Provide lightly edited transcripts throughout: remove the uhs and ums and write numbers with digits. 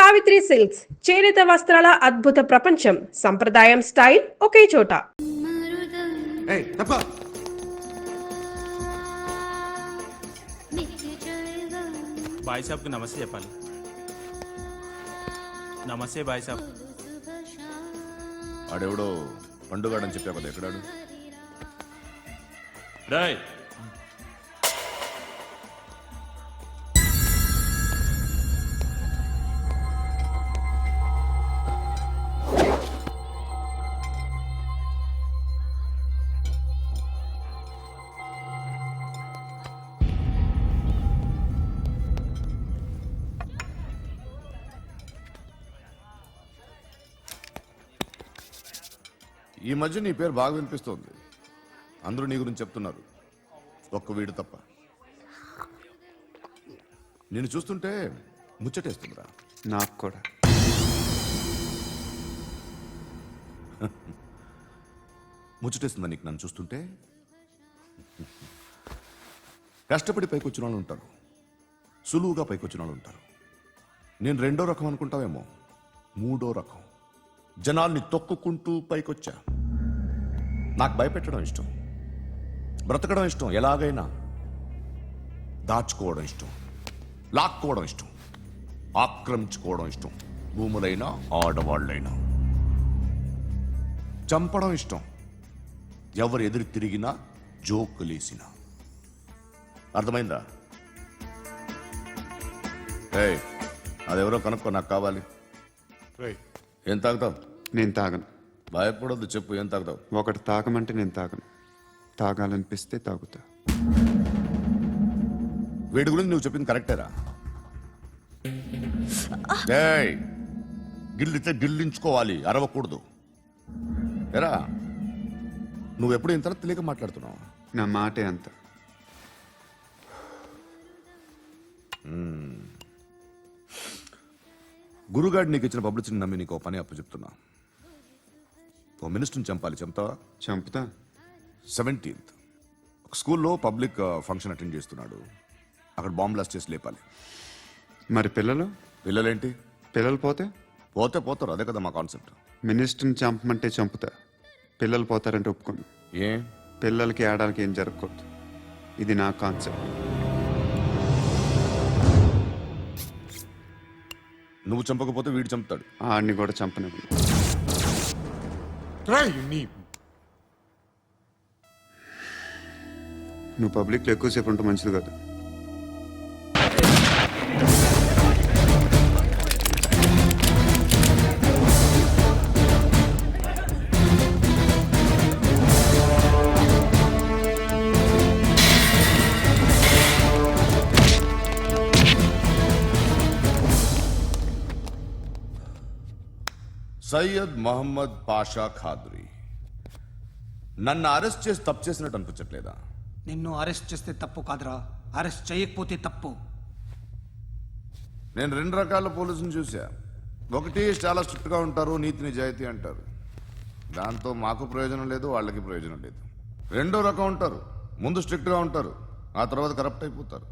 Savitri silks చేనేత వస్త్రాల అద్భుత ప్రపంచం. సంప్రదాయం స్టైల్ ఒకే చోట. బాయ్ సాబ్కి నమస్తే చెప్పాలి. నమస్తే బాయ్ సాబ్. ఆడెవడో పండుగాడని చెప్పా కదా, ఎక్కడాడు? రాయ్ ఈ మధ్య నీ పేరు బాగా వినిపిస్తోంది. అందరూ నీ గురించి చెప్తున్నారు, ఒక్క వీడు తప్ప. నేను చూస్తుంటే ముచ్చటేస్తుందిరా. నాకు కూడా. ముచ్చటేస్తుందా నీకు నన్ను చూస్తుంటే? కష్టపడి పైకి వచ్చిన వాళ్ళు ఉంటారు, సులువుగా పైకి వచ్చిన వాళ్ళు ఉంటారు. నేను రెండో రకం అనుకుంటావేమో, మూడో రకం. జనాల్ని తొక్కుకుంటూ పైకొచ్చా. నాకు భయపెట్టడం ఇష్టం, బ్రతకడం ఇష్టం, ఎలాగైనా దాచుకోవడం ఇష్టం, లాక్కోవడం ఇష్టం, ఆక్రమించుకోవడం ఇష్టం. భూములైనా ఆడవాళ్ళైనా చంపడం ఇష్టం, ఎవరు ఎదురు తిరిగినా జోకులేసినా. అర్థమైందా? ఏయ్, అదెవరో కనుక్కో, నాకు కావాలి. ఏం తాగుతావు? నేను తాగను. భయపడొద్దు, చెప్పు, ఏం తాగుతావు? ఒకటి తాగమంటే నేను తాగను, తాగాలనిపిస్తే తాగుతా. వీడి గురించి నువ్వు చెప్పింది కరెక్టేరా? ఏయ్, గిల్లితే గిల్లించుకోవాలి, అరవకూడదు. ఎరా, నువ్వెప్పుడు ఇంత తెలియక మాట్లాడుతున్నావు? నా మాటే అంత. గురుగాడు నీకు ఇచ్చిన పబ్లిసిటీని నమ్మి నీకు పని అప్పు చెప్తున్నా. ఓ మినిస్టర్ని చంపాలి, చంపుతావా? చంపుతా. 17th ఒక స్కూల్లో పబ్లిక్ ఫంక్షన్ అటెండ్ చేస్తున్నాడు, అక్కడ బాంబ్ బ్లాస్ట్ చేసి లేపాలి. మరి పిల్లలు? పిల్లలేంటి? పిల్లలు పోతే పోతే పోతారు, అదే కదా మా కాన్సెప్ట్. మినిస్టర్ని చంపమంటే చంపుతా, పిల్లలు పోతారంటే ఒప్పుకోను. ఏ? పిల్లలకి ఆడాలకి ఏం జరగకూడదు, ఇది నా కాన్సెప్ట్. నువ్వు చంపకపోతే వీడు చంపుతాడు. ఆడిని కూడా చంపనివ్వను. నువ్వు పబ్లిక్లో ఎక్కువసేపు ఉంటే మంచిది కాదు. సయ్యద్ మహమ్మద్ పాషా ఖాద్రీ నన్ను అరెస్ట్ చేసి తప్పు చేసినట్టు అనిపించట్లేదా? నిన్ను అరెస్ట్ చేస్తే తప్పు కాదురా, అరెస్ట్ చేయకపోతే తప్పు. నేను 2 రకాల పోలీసుని చూసా. ఒకటి చాలా స్ట్రిక్ట్గా ఉంటారు, నీతి నిజాయితీ అంటారు, దాంతో మాకు ప్రయోజనం లేదు, వాళ్ళకి ప్రయోజనం లేదు. రెండో రకం ఉంటారు, ముందు స్ట్రిక్ట్గా ఉంటారు, ఆ తర్వాత కరప్ట్ అయిపోతారు.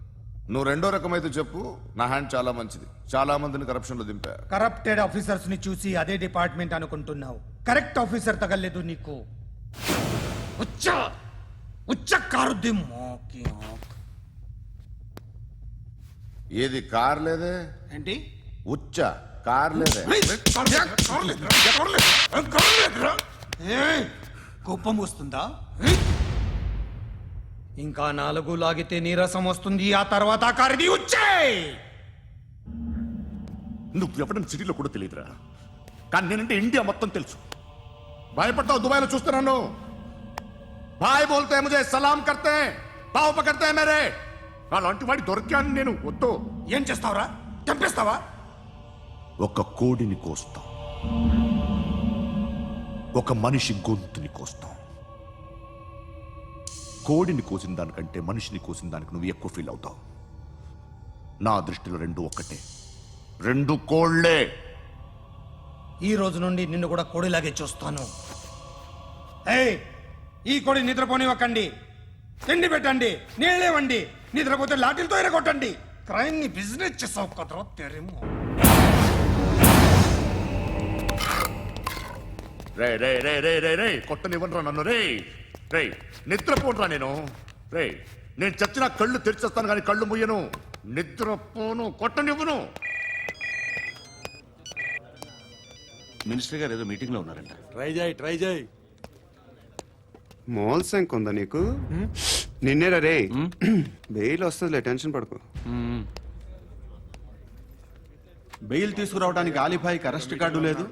నువ్వు రెండో రకం అయితే చెప్పు, నా హ్యాండ్ చాలా మంచిది, చాలా మందిని కరప్షన్లో దింపా. కరప్టెడ్ ఆఫీసర్స్ ని చూసి అదే డిపార్ట్మెంట్ అనుకుంటున్నావు, కరెక్ట్ ఆఫీసర్ తగలేదు నీకు. ఏది కార్ లేదే? ఏంటి? ఉచ్చ కార్ లేదే? కోపం వస్తుందా? ఇంకా 4 లాగితే నీరసం వస్తుంది, ఆ తర్వాత కారిది ఉచ్చే. నువ్వు ఎవరైనా సిటీలో కూడా తెలియదురా, కానీ నేనంటే ఇండియా మొత్తం తెలుసు. భయపడతావు? దుబాయ్లో చూస్తున్నాను, భాయ్ బోల్తే ముజే సలాం కర్తే పావు పకర్తే మేరే. అలాంటి వాడి దొరికాను నేను. వద్దు. ఏం చేస్తావురా? చంపేస్తావా? ఒక కోడిని కోస్తాం, ఒక మనిషి గొంతుని కోస్తాం. కోడిని కోసిన దానికంటే మనిషిని కోసిన దానికి నువ్వు ఎక్కువ ఫీల్ అవుతావు. నా దృష్టిలో 2 ఒక్కటే, 2 కోళ్లే. ఈ రోజు నుండి నిన్ను కూడా కోడిలాగే చూస్తాను. ఏయ్, ఈ కోడి నిద్రపోనివ్వకండి, తిండి పెట్టండి, నీళ్ళేవండి, నిద్రపోతే లాఠీలతో ఎరగొట్టండి. క్రైమ్ ని బిజినెస్ చేసావు కదరా తెరేమో. రే రే రే రే రే రే కొట్టనివ్వనరా నన్ను రే రే నిద్రపోనరా నేను చచ్చిన కళ్ళు తెరిచేస్తాను కానీ కళ్ళు ముయ్యను, నిద్రపోను, కొట్టనివ్వను. మినిస్టర్ గారు ఏదో మీటింగ్ లో ఉన్నారంట. ట్రై చేయి మోల్ సంక్ ఉందా నీకు? నిన్నేరా రే బెయిల్ వస్తుందిలే, టెన్షన్ పడుకో. బెయిల్ తీసుకురావడానికి ఆలిభాయికి అరెస్ట్ కార్డు లేదు,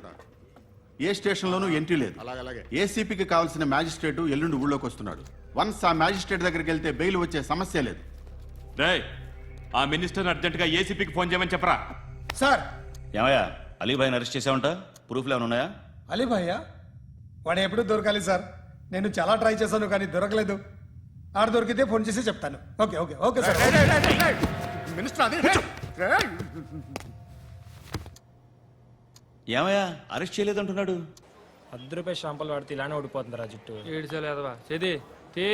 ఏ స్టేషన్లోనూ ఎంట్రీ లేదు. ఏసీపీకి కావాల్సిన మ్యాజిస్ట్రేటు ఎల్లుండి ఊళ్ళోకి వస్తున్నాడు. వన్స్ ఆ మ్యాజిస్ట్రేట్ దగ్గరికి వెళ్తే బెయిల్ వచ్చే సమస్య లేదు. రేయ్, ఆ మినిస్టర్ అర్జెంట్ గా ఏసీపీకి ఫోన్ చేయమని చెప్పరా. సార్ ఏమయ్యా, అలీభాయిని అరెస్ట్ చేసావంట? ప్రూఫ్లు ఏమైనా ఉన్నాయా? అలీ భయ్యా వాడు ఎప్పుడు దొరకాలి సార్? నేను చాలా ట్రై చేశాను కానీ దొరకలేదు. ఆడ దొరికితే ఫోన్ చేసి చెప్తాను. Okay okay okay sir. Minister అదే ఏమయ్యా, అరెస్ట్ చేయలేదంటున్నాడు? ₹10 షాంపూలు వాడితే ఇలానే ఓడిపోతుంది రా జుట్టు. ఏడ్చలేదవా చేది తీ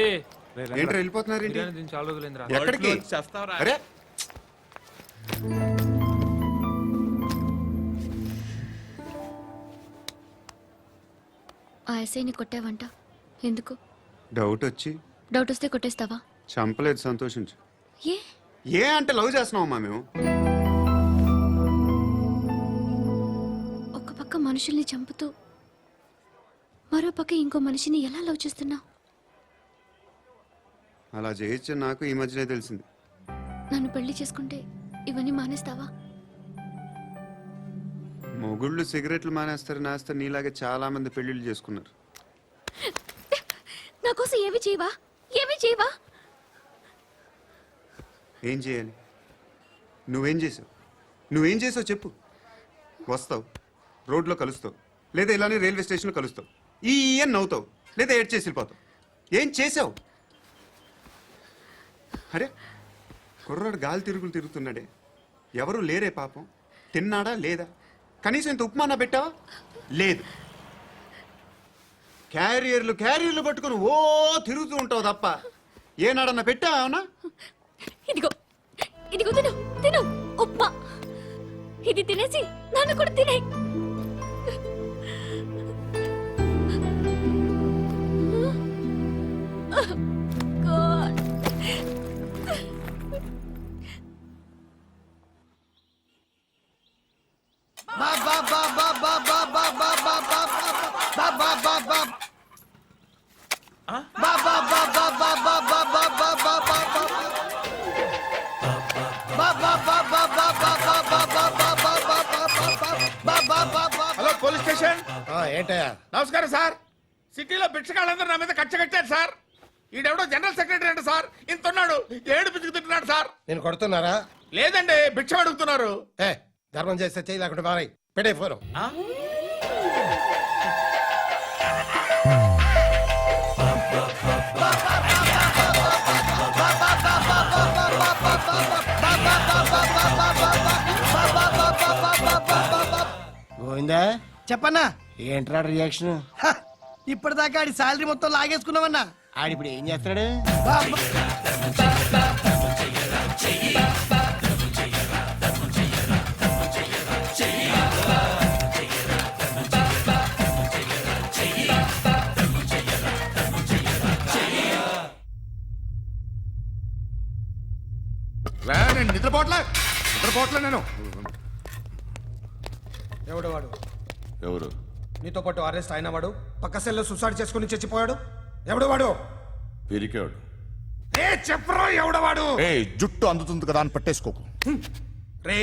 ఏంట్రా వెళ్ళిపోతున్నారు ఏంటి? బిర్యానీ తిని చాలా రోజులైందిరా. ఎక్కడికి? చేస్తావరా? అరే ఆ ఎస్ఐని కొట్టావంట, ఎందుకు? డౌట్ వచ్చి డౌట్ వస్తే కొట్టేస్తావా? చంపలేదు, సంతోషించు. ఏ ఏ అంటే లవ్ చేస్తున్నావమ్మా మేము. ఒక పక్క మనుషుల్ని చంపుతూ మరో పక్క ఇంకో మనిషిని ఎలా లవ్ చేస్తున్నావు? అలా చేయొచ్చు నాకు ఈ మధ్యనే తెలిసింది. నన్ను పెళ్లి చేసుకుంటే ఇవన్నీ మానేస్తావా? మొగుళ్ళు సిగరెట్లు మానేస్తారు, నేస్తారు. నీలాగే చాలా మంది పెళ్లిళ్ళు చేసుకున్నారు. నా కోసం ఏమి చేయవా? ఏమి చేయవా? ఏం చేయాలి? నువ్వేం చేసావు చెప్పు. వస్తావు, రోడ్లో కలుస్తావు, లేదా ఇలానే రైల్వే స్టేషన్లో కలుస్తావు, ఈ అని నవ్వుతావు, లేదా ఏడ్ చేసి వెళ్ళిపోతావు. ఏం చేసావు? అరే కుర్రాడు గాలి తిరుగుతున్నాడే, ఎవరు లేరే పాపం. తిన్నాడా లేదా? కనీసం ఇంత ఉప్మానా పెట్టావా? లేదు. క్యారియర్లు పట్టుకుని ఓ తిరుగుతూ ఉంటావు తప్ప ఏనాడన్నా పెట్టావా? అవునా? ఇదిగో ఇదిగో తిను తిను ఉప్మా. ఇది తినేసి నన్ను కూడా తినే. Hello police station. ఏంటయ్యా? నమస్కారం సార్. సిటీలో బిచ్చగాళ్ళందరూ నా మీద కచ్చ కట్టారు సార్. ఈడెవడో జనరల్ సెక్రటరీ అంట సార్. ఇంత ఉన్నాడు, ఏడు పిచ్చుకు తింటున్నాడు సార్. నేను కొడుతున్నారా? లేదండి, భిక్ష అడుగుతున్నారు. ఏ ధర్మం చేస్తే చేయి, లేకుంటే మారాయి. పెట్టే ఫోను. గోవిందా చెప్పన్నా, ఏంట్రా రియాక్షన్? ఇప్పటిదాకా ఆడి శాలరీ మొత్తం లాగేసుకున్నావన్నా. ఆడిప్పుడు ఏం చేస్తున్నాడు? నేను నిద్రపోవట్లే నేను. ఎవడు వాడు? ఎవరు? నీతో పాటు అరెస్ట్ అయిన వాడు, పక్క సెల్లో సూసైడ్ చేసుకుని చచ్చిపోయాడు. ఎవడు వాడు? పిరికాడు. ఏ చెప్పరా ఎవడవాడు? ఏ జుట్టు అందుతుంది కదా అని పట్టేసుకోకు. రే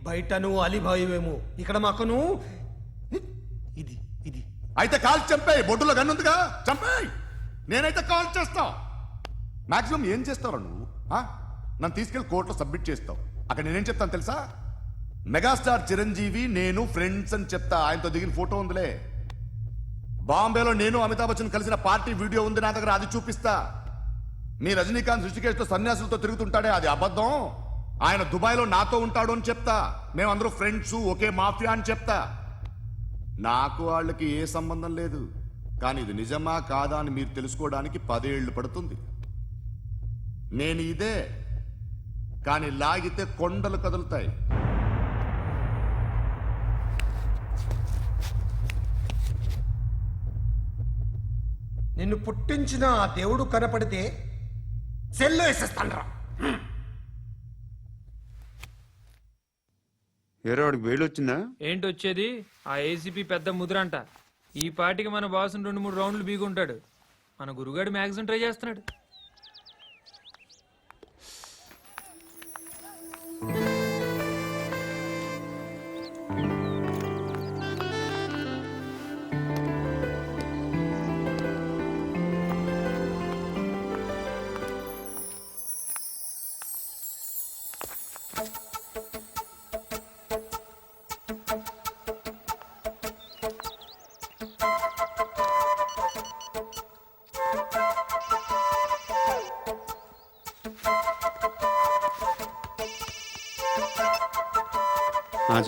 బయట నువ్వు అలీభాయివేమో, ఇక్కడ మాకు నువ్వు ఇది ఇది. అయితే కాల్ చంపేయి, బొడ్డులో గన్నుందిగా చంపేయి. నేనైతే కాల్ చేస్తా. మాక్సిమం ఏం చేస్తావు నువ్వు? నన్ను తీసుకెళ్లి కోర్టులో సబ్మిట్ చేస్తావు. అక్కడ నేనేం చెప్తాను తెలుసా? మెగాస్టార్ చిరంజీవి నేను ఫ్రెండ్స్ అని చెప్తా. ఆయనతో దిగిన ఫోటో ఉందిలే. బాంబేలో నేను అమితాబ్ బచ్చన్ కలిసిన పార్టీ వీడియో ఉంది నా దగ్గర, అది చూపిస్తా. మీ రజనీకాంత్ ఋషికేశ్తో సన్యాసులతో తిరుగుతుంటాడే, అది అబద్ధం. ఆయన దుబాయ్లో నాతో ఉంటాడు అని చెప్తా. మేమందరూ ఫ్రెండ్స్, ఒకే మాఫియా అని చెప్తా. నాకు వాళ్ళకి ఏ సంబంధం లేదు. కానీ ఇది నిజమా కాదా అని మీరు తెలుసుకోవడానికి 10 ఏళ్లు పడుతుంది. నేను ఇదే, కానీ లాగితే కొండలు కదులుతాయి. నిన్ను పుట్టించిన ఆ దేవుడు కనపడితే సెల్లో వేసేస్తాను. ఏరో వాడికి వేలు వచ్చిందా? ఏంటి వచ్చేది? ఆ ఏసీపీ పెద్ద ముద్రంట. ఈ పాటికి మన బాసుని 2-3 రౌండ్లు బీగుంటాడు. మన గురుగాడు మ్యాక్సిమం ట్రై చేస్తున్నాడు.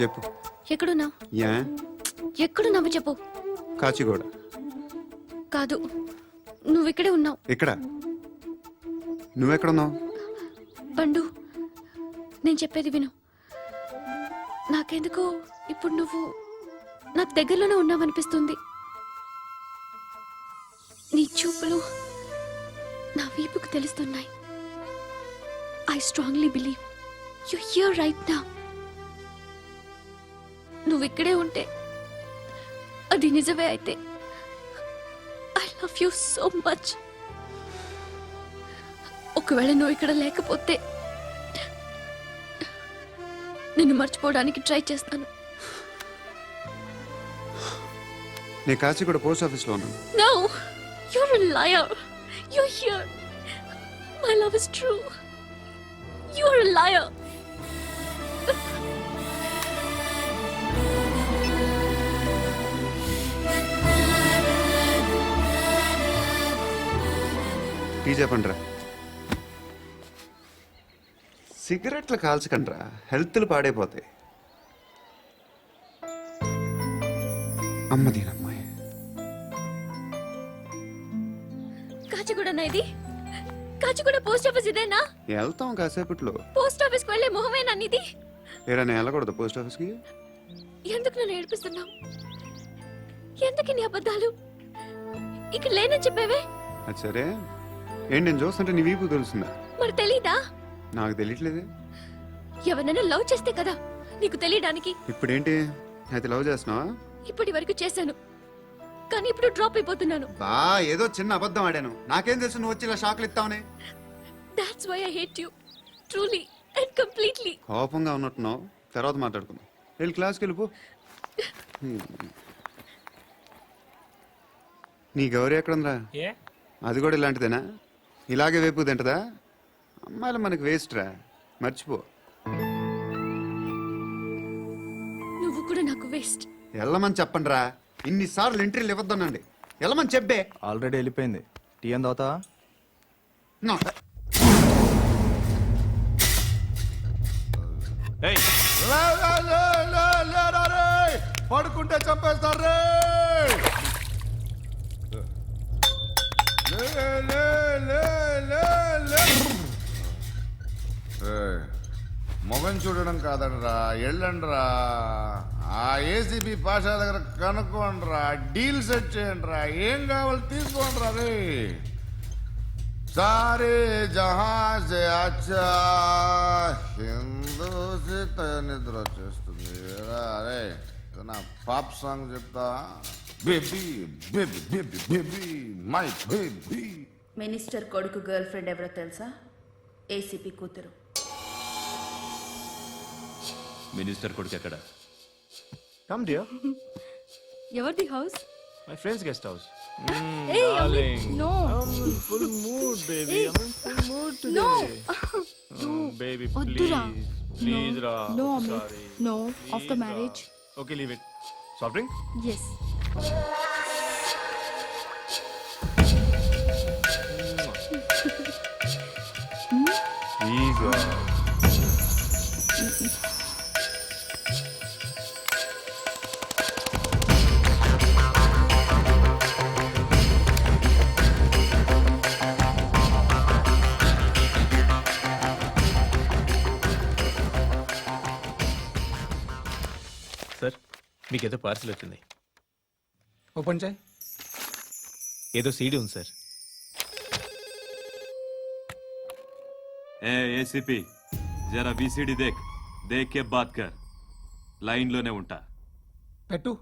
చెప్పు. ఎక్కడున్నావు? యా ఎక్కడున్నావు చెప్పు. కాచిగూడ. కాదు, నువ్వు ఇక్కడే ఉన్నావు. ఇక్కడ నువ్వెక్కడున్నావు? పండు, నేను చెప్పేది విను. నాకెందుకో ఇప్పుడు నువ్వు నాకు దగ్గరలోనే ఉన్నావనిపిస్తుంది. నీ చూపులు నా వీపుకు తెలుస్తున్నాయి. I strongly believe you here right now. నువ్వు ఇక్కడే ఉంటే అది నిజమే అయితే I love you so much. ఒకవేళ నువ్వు ఇక్కడ లేకపోతే నిన్ను మర్చిపోవడానికి ట్రై చేస్తాను. నేను కాచిగూడ పోస్ట్ ఆఫీస్లో ఉన్నాను. No, you're a liar. You're here. My love is true. You're a liar. Tea చెప్పండిరా. సిగరెట్లు కాల్చకండ్రా, హెల్త్లు పాడైపోతాయి. అమ్మదీనమ్మాయి. కాచిగూడనా ఇది? కాచిగూడ పోస్ట్ ఆఫీస్ ఇదేనా? వెళ్తాం కాసేపట్లో. పోస్ట్ ఆఫీస్ కు వెళ్ళే మొహమేనా నీది? ఏరా నేను వెళ్ళకూడదు పోస్ట్ ఆఫీస్కి? ఎందుకు నన్ను ఏడిపిస్తున్నావు? ఎందుకు నీ అబద్ధాలు? ఇక్కడ లేనని చెప్పేవే. అది సరే, ఏంటి నేను చూస్తుంటే నీ వీపు తెలుస్తుందా? మరి తెలీదా? నాకు తెలియట్లేదు. ఎవరైనా లవ్ చేస్తే కదా నీకు తెలియడానికి. ఇప్పుడేంటి అయితే లవ్ చేస్తున్నావా? ఇప్పటి వరకు చేశాను, కానీ ఇప్పుడు డ్రాప్ అయిపోతున్నాను. బా ఏదో చిన్న అబద్ధం ఆడాను. నాకేం తెలుసు నువ్వు వచ్చి ఇలా షాక్లు ఇస్తావని. That's why I hate you. Truly and completely. కోపంగా ఉన్నట్టున్నావు, తర్వాత మాట్లాడుకుందాం. వెళ్ళి క్లాస్కి వెళ్ళిపో. నీ గౌరీ ఎక్కడుందా? ఏ అది కూడా ఇలాంటిదేనా? ఇలాగే వేపు తింటదా? అమ్మాయిలు మనకి వేస్ట్ రా, మర్చిపో. నువ్వు కూడా నాకు వేస్ట్. వెళ్ళమని చెప్పండి రా. ఇన్నిసార్లు ఎంట్రీలు ఇవ్వద్దనండి. వెళ్ళమని చెప్పే. ఆల్రెడీ వెళ్ళిపోయింది. టీ ఏం తాగుతావా? ఏయ్, పడుకుంటే చంపేస్తారు. మొగం చూడడం కాదండ్రా, వెళ్ళండ్రా. ఆ ఏసీబీ పాషా దగ్గర కనుక్కోండ్రా, డీల్ సెట్ చేయండిరా, ఏం కావాలి తీసుకోండిరా. రే సారే జహా సే అచ్చా హిందూ నిద్ర వచ్చేస్తుంది. అరే నా పాప్ సాంగ్ చెప్తా. Baby baby baby baby my baby. Minister కొడుకు గర్ల్ ఫ్రెండ్ ఎవరో తెలుసా? ఏసీపీ కూతురు. మినిస్టర్ కొడుకు ఎక్కడ? Come dear. ఎవరిది house? My friends guest house. Hey, Amit, no. Full mood baby. I am full mood today. No. Baby వద్దురా. Please రా. No, Amit. No. After marriage. Okay leave it. Soft drink? Yes. Ego. Sir, మీకేదో parcel వచ్చింది. Open చేయి. ఏదో CD ఉంది sir. ఏ ACP జరా VCD దేక్ కే bath కర్. Line లోనే ఉంటా. పెట్టు.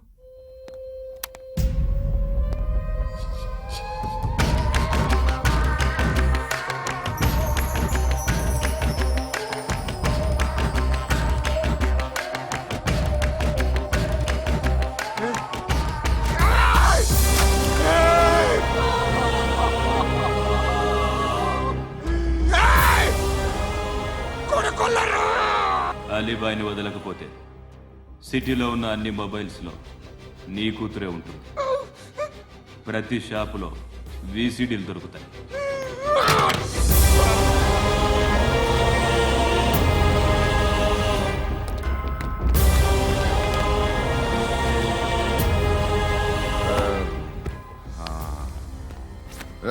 అలీబాయిని వదలకపోతే సిటీలో ఉన్న అన్ని మొబైల్స్లో నీ కూతురే ఉంటుంది. ప్రతి షాపులో వీసీడీలు దొరుకుతాయి.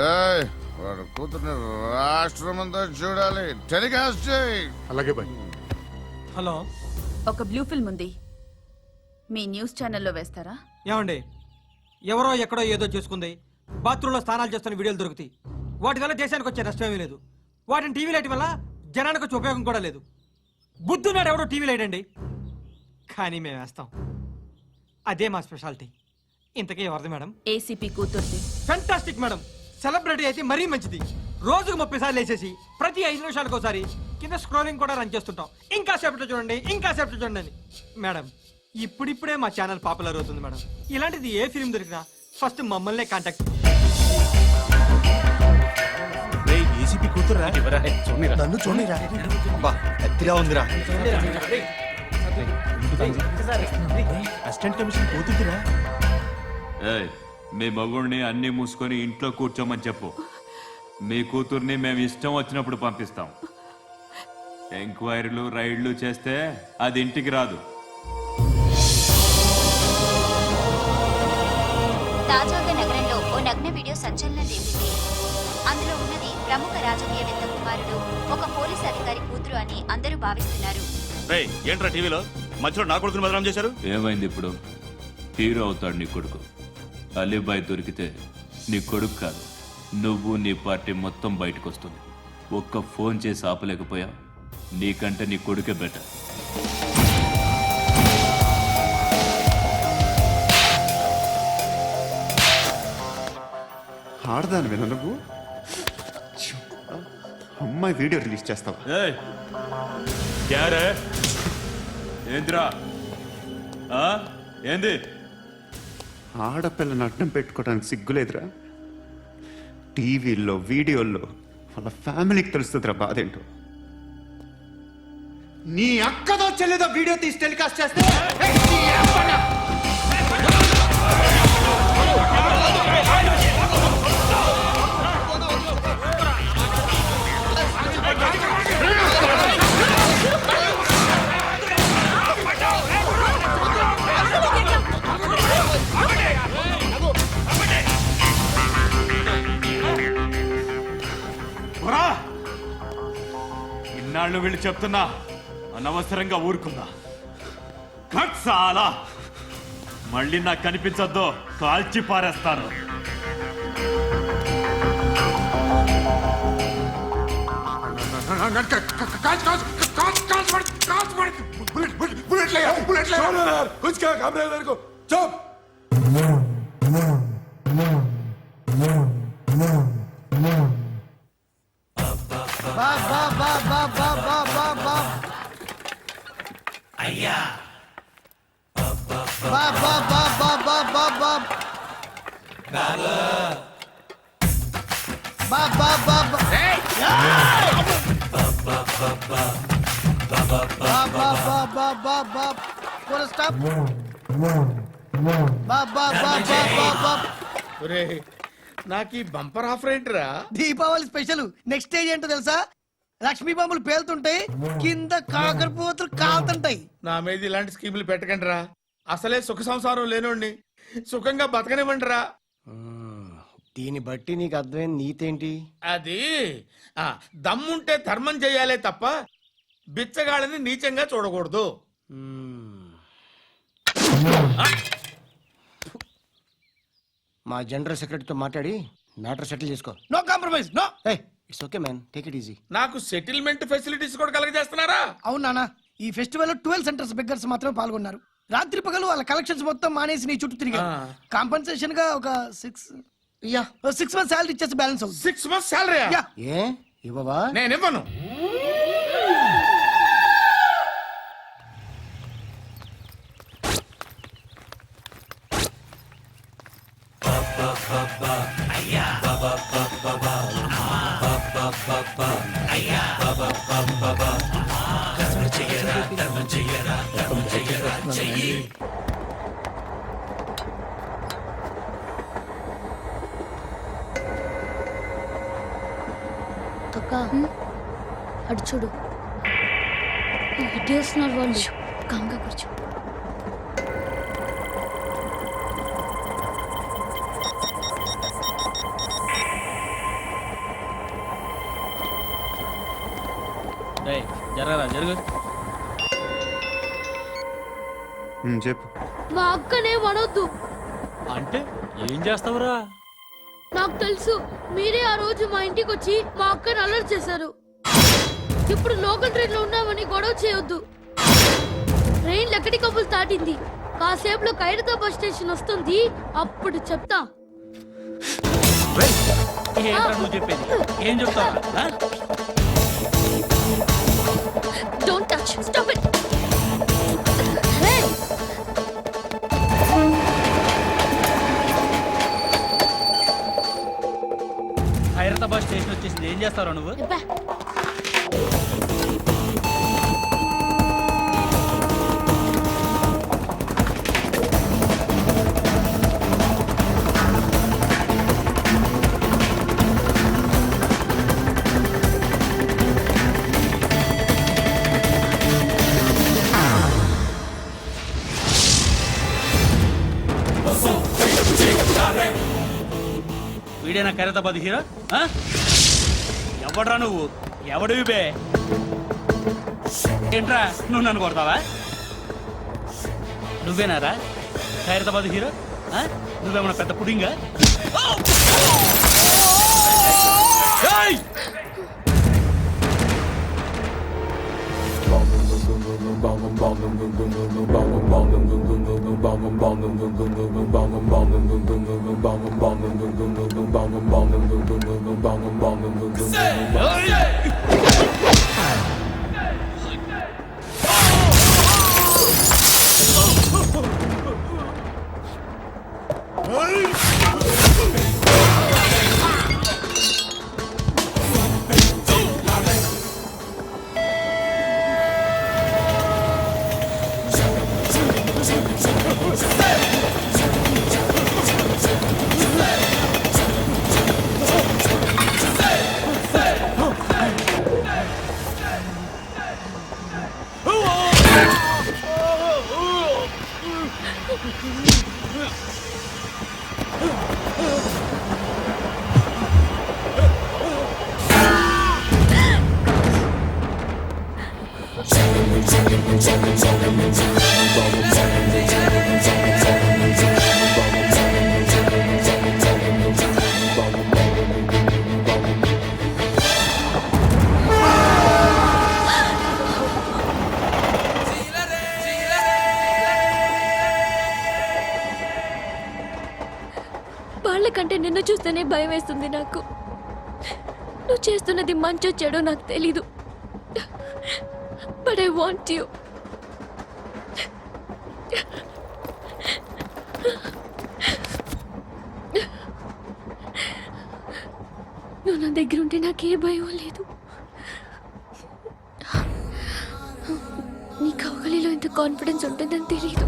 ఏయ్, వాడు కూతుర్ని రాష్ట్రం అంతా చూడాలి. టెలికాస్ట్ చేయి. అలాగే బాయ్. హలో, ఒక బ్లూ ఫిల్మ్ ఉంది, మీ న్యూస్ ఛానల్లో వేస్తారా? ఏమండి, ఎవరో ఎక్కడో ఏదో చేసుకుంది, బాత్రూంలో స్నానాలు చేస్తున్న వీడియోలు దొరుకుతాయి. వాటి వల్ల దేశానికి వచ్చే నష్టమేమీ లేదు. వాటిని టీవీ లైట్ వల్ల జనానికి వచ్చే ఉపయోగం కూడా లేదు. బుద్ధున్నాడు ఎవడో టీవీ లైట్ అండి, కానీ మేము వేస్తాం. అదే మా స్పెషాలిటీ. ఇంతకీ ఎవరిది మేడం? ఏసీపీ కూతుర్ది. Fantastic madam. సెలబ్రిటీ అయితే మరీ మంచిది. రోజుకు 30 సార్లు వేసేసి ప్రతి 5 నిమిషాలకు ఒకసారి కింద స్క్రోలింగ్ కూడా రన్ చేస్తుంటాం. ఇంకా సేపట్లో చూడండి, ఇంకా సేపట్లో చూడండి అని. మేడం, ఇప్పుడిప్పుడే మా ఛానల్ పాపులర్ అవుతుంది మేడం. ఇలాంటిది ఏ ఫిల్మ్ దొరికినా ఫస్ట్ మమ్మల్నే కాంటాక్ట్. ఏసీపీ కూతురా? నన్ను చూడరా ఎత్తిగా ఉందిరా. అసిస్టెంట్ కమిషన్ కూతురా? ఏయ్, మీ మగుడిని అన్ని మూసుకొని ఇంట్లో కూర్చోమని చెప్పు. మీ కూతుర్ని మేము ఇష్టం వచ్చినప్పుడు పంపిస్తాం. ఎంక్వైరీలు రైడ్లు చేస్తే అది ఇంటికి రాదు. తాజాగా నగరంలో ఓ నగ్న వీడియో సంచలనం రేపింది. అందులో ఉన్నది ప్రముఖ రాజకీయవేత్త కుమారుడు, ఒక పోలీస్ అధికారి కూతురు అని అందరూ భావిస్తున్నారు. ఏంట్రా టీవీలో మధ్యలో నా కొడుకుని బదనాం చేశారు? ఏమైంది ఇప్పుడు? హీరో అవుతాడు నీ కొడుకు. అలీబాయ్ దొరికితే నీ కొడుకు కాదు, నువ్వు నీ పార్టీ మొత్తం బయటకు వస్తుంది. ఒక్క ఫోన్ చేసి ఆపలేకపోయా, నీకంటే నీ కొడుకే బెటర్. ఆడదాను విన నువ్వు. అమ్మాయి వీడియో రిలీజ్ చేస్తావా? ఏంద్రా ఏంది? ఆడపిల్లని అడ్డం పెట్టుకోవడానికి సిగ్గులేదురా? టీవీల్లో వీడియోల్లో వాళ్ళ ఫ్యామిలీకి తెలుస్తుందిరా బాధేంటో. నీ అక్కదో చెల్లిదో వీడియో తీసి టెలికాస్ట్ చేస్తే ఇన్నాళ్ళు వీళ్ళు చెప్తున్నా అనవసరంగా ఊరుకుందా. చాలా మళ్ళీ నాకు కనిపించద్దు, కాల్చి పారేస్తాను. అయ్యా నాకు ఈ బంపర్ ఆఫర్ ఏంటిరా? దీపావళి స్పెషల్. నెక్స్ట్ స్టేజ్ ఏంటో తెలుసా? లక్ష్మీ బాంబులు పేలుతుంటాయి, కింద కాకరపోతులు కాలుతుంటాయి. నా మీద ఇలాంటి స్కీములు పెట్టకండి రా. అసలే సుఖ సంసారం లేనోడిని సుఖంగా బతకనివ్వండిరా. దీన్ని బట్టి నీకు అర్థమైన నీతేంటి? అది దమ్ముంటే ధర్మం చేయాలే తప్ప బిచ్చగాళ్ళని నీచంగా చూడకూడదు. మా జనరల్ సెక్రటరీతో మాట్లాడి మ్యాటర్ సెటిల్ చేసుకో. No compromise, no. It's okay man, take it easy. నాకు సెటిల్మెంట్ ఫెసిలిటీస్ కూడా కలగజేస్తున్నారా? అవును నాన్న, ఈ ఫెస్టివల్ లో 12 సెంటర్స్ బెగ్గర్స్ మాత్రమే పాల్గొన్నారు. రాత్రి పగలు వాళ్ళ కలెక్షన్స్ మొత్తం మానేసి నీ చుట్టూ తిరిగారు. కాంపన్సేషన్ గా ఒక 6 మంత్స్ సాలరీ ఇచ్చేసి బ్యాలెన్స్ అవుతుంది. 6 months salary? ఏ ఇవ్వవా? నేను ఇవ్వను. అక్క అటు చూడు, ఇటు వస్తున్నారు వాళ్ళు. కంగా కూర్చో. జరగరా జరుగు. చెప్పు. మా అక్కనే అనొద్దు. అంటే ఏం చేస్తావురా? నాకు తెలుసు, మీరే ఆ రోజు మా ఇంటికి వచ్చి మా అక్కని అలర్ట్ చేశారు. ఇప్పుడు లోకల్ ట్రైన్ లో ఉన్నామని గొడవ చేయొద్దు. ట్రైన్ లక్కడి కప్పులు దాటింది. కాసేపులో ఖైరతాబాద్ స్టేషన్ వస్తుంది, అప్పుడు చెప్తా. చెప్పేది ఏం చెప్తావు? Don't touch, stop it. Khairatabad station వచ్చేసింది, ఏం చేస్తావు నువ్వు? వీడేనా ఖైరతాబాద్ హీరో? ఎవడ్రా నువ్వు? ఎవడివి బే? ఏంట్రా నువ్వు నన్ను కొడతావా? నువ్వేనారా ఖైరతాబాద్ హీరో? నువ్వేమన్నా పెద్ద పుడింగా? వాళ్ళకంటే నిన్ను చూస్తేనే భయం వేస్తుంది నాకు. నువ్వు చేస్తున్నది మంచో చెడో నాకు తెలీదు, బట్ ఐ వాంట్ యు. నువ్వు నా దగ్గర ఉంటే నాకే భయం లేదు. నీ కౌగలిలో ఇంత కాన్ఫిడెన్స్ ఉంటుందని తెలీదు.